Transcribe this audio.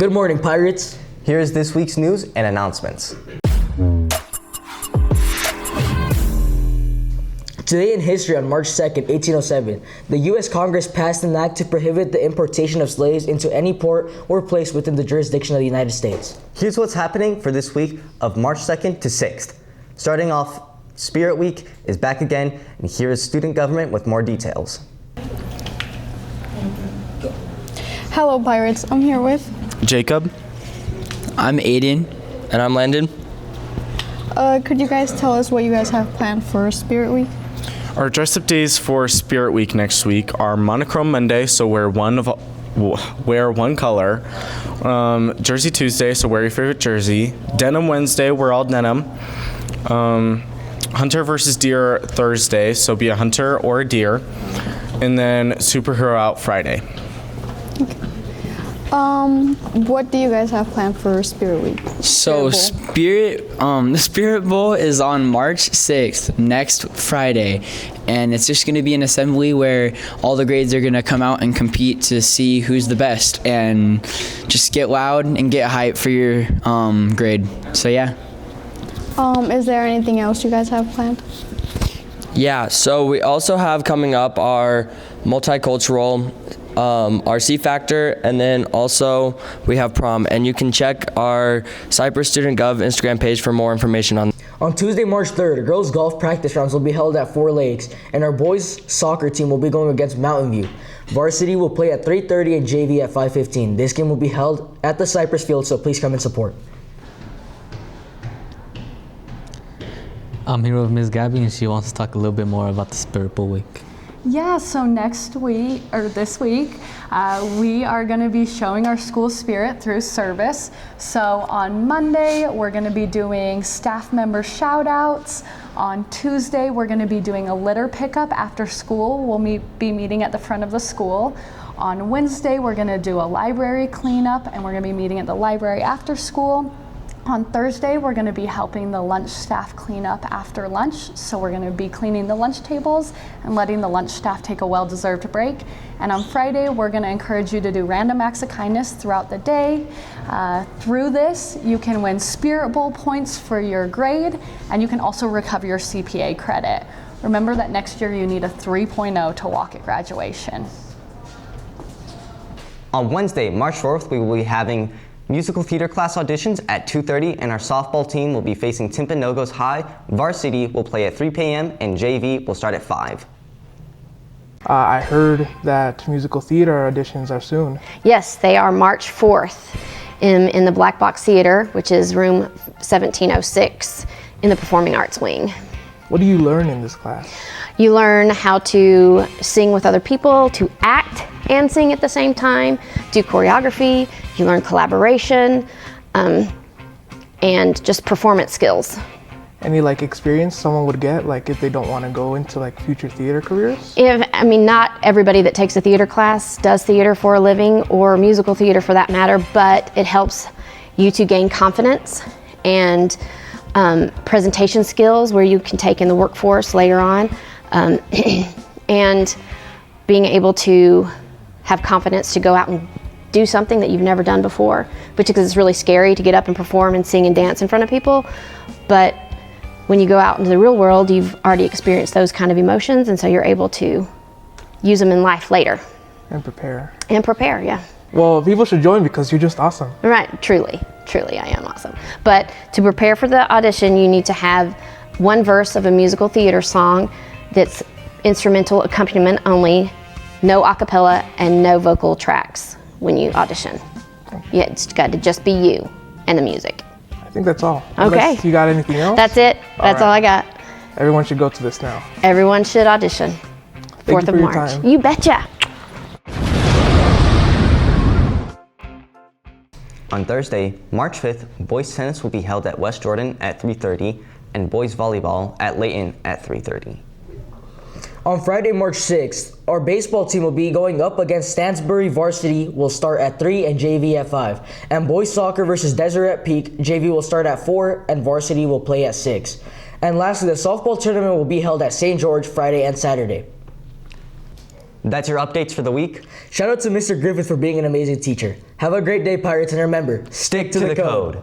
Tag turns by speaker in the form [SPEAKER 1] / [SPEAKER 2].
[SPEAKER 1] Good morning, Pirates.
[SPEAKER 2] Here's this week's news and announcements.
[SPEAKER 1] Today in history, on March 2nd, 1807, the U.S. Congress passed an act to prohibit the importation of slaves into any port or place within the jurisdiction of the United States.
[SPEAKER 2] Here's what's happening for this week of March 2nd to 6th. Starting off, Spirit Week is back again, and here is student government with more details.
[SPEAKER 3] Hello, Pirates. I'm here with
[SPEAKER 4] Jacob.
[SPEAKER 5] I'm Aiden.
[SPEAKER 6] And I'm Landon.
[SPEAKER 3] Could you guys tell us what you guys have planned for Spirit Week?
[SPEAKER 4] Our dress-up days for Spirit Week next week are Monochrome Monday, so wear one color. Jersey Tuesday, so wear your favorite jersey. Denim Wednesday, wear all denim. Hunter versus Deer Thursday, so be a hunter or a deer. And then Superhero Out Friday.
[SPEAKER 3] What do you guys have planned for Spirit Week?
[SPEAKER 5] So the Spirit Bowl is on March 6th, next Friday, and it's just going to be an assembly where all the grades are going to come out and compete to see who's the best and just get loud and get hype for your grade. So yeah.
[SPEAKER 3] Is there anything else you guys have planned?
[SPEAKER 6] Yeah, so we also have coming up our multicultural, our C Factor, and then also we have prom. And you can check our Cyprus Student Gov Instagram page for more information on.
[SPEAKER 1] On Tuesday, March 3rd, girls' golf practice rounds will be held at 4 Lakes, and our boys' soccer team will be going against Mountain View. Varsity will play at 3:30 and JV at 5:15. This game will be held at the Cypress Field, so please come and support.
[SPEAKER 7] I'm here with Ms. Gabby, and she wants to talk a little bit more about the Spirit Bowl week.
[SPEAKER 8] Yeah, so this week, we are going to be showing our school spirit through service. So on Monday, we're going to be doing staff member shout outs. On Tuesday, we're going to be doing a litter pickup after school. We'll be meeting at the front of the school. On Wednesday, we're going to do a library cleanup, and we're going to be meeting at the library after school. On Thursday, we're going to be helping the lunch staff clean up after lunch. So we're going to be cleaning the lunch tables and letting the lunch staff take a well-deserved break. And on Friday, we're going to encourage you to do random acts of kindness throughout the day. Through this, you can win Spirit Bowl points for your grade, and you can also recover your CPA credit. Remember that next year you need a 3.0 to walk at graduation.
[SPEAKER 2] On Wednesday, March 4th, we will be having musical theater class auditions at 2:30, and our softball team will be facing Timpanogos High. Varsity will play at 3 p.m. and JV will start at 5.
[SPEAKER 9] I heard that musical theater auditions are soon.
[SPEAKER 10] Yes, they are March 4th in the Black Box Theater, which is room 1706 in the Performing Arts Wing.
[SPEAKER 9] What do you learn in this class?
[SPEAKER 10] You learn how to sing with other people, to act and sing at the same time, do choreography, you learn collaboration, and just performance skills.
[SPEAKER 9] Any experience someone would get if they don't want to go into future theater careers?
[SPEAKER 10] Not everybody that takes a theater class does theater for a living or musical theater for that matter, but it helps you to gain confidence and presentation skills where you can take in the workforce later on, and being able to have confidence to go out and do something that you've never done before, which is really scary to get up and perform and sing and dance in front of people. But when you go out into the real world, you've already experienced those kind of emotions, and so you're able to use them in life later.
[SPEAKER 9] And prepare.
[SPEAKER 10] And prepare, yeah.
[SPEAKER 9] Well, people should join because you're just awesome.
[SPEAKER 10] Right, truly I am awesome. But to prepare for the audition, you need to have one verse of a musical theater song that's instrumental accompaniment only, no a cappella, and no vocal tracks when you audition. Yeah, it's got to just be you and the music.
[SPEAKER 9] I think that's all.
[SPEAKER 10] Okay.
[SPEAKER 9] Unless you got anything else?
[SPEAKER 10] That's it. That's all I got.
[SPEAKER 9] Everyone should go to this now.
[SPEAKER 10] Everyone should audition.
[SPEAKER 9] Thank
[SPEAKER 10] 4th
[SPEAKER 9] you
[SPEAKER 10] of
[SPEAKER 9] for
[SPEAKER 10] March.
[SPEAKER 9] your time.
[SPEAKER 10] You betcha.
[SPEAKER 2] On Thursday, March 5th, boys tennis will be held at West Jordan at 3:30 and boys volleyball at Layton at 3:30.
[SPEAKER 1] On Friday, March 6th, our baseball team will be going up against Stansbury. Varsity will start at 3 and JV at 5. And boys soccer versus Deseret Peak, JV will start at 4 and Varsity will play at 6. And lastly, the softball tournament will be held at St. George Friday and Saturday.
[SPEAKER 2] That's your updates for the week.
[SPEAKER 1] Shout out to Mr. Griffith for being an amazing teacher. Have a great day, Pirates, and remember,
[SPEAKER 2] Stick to the code.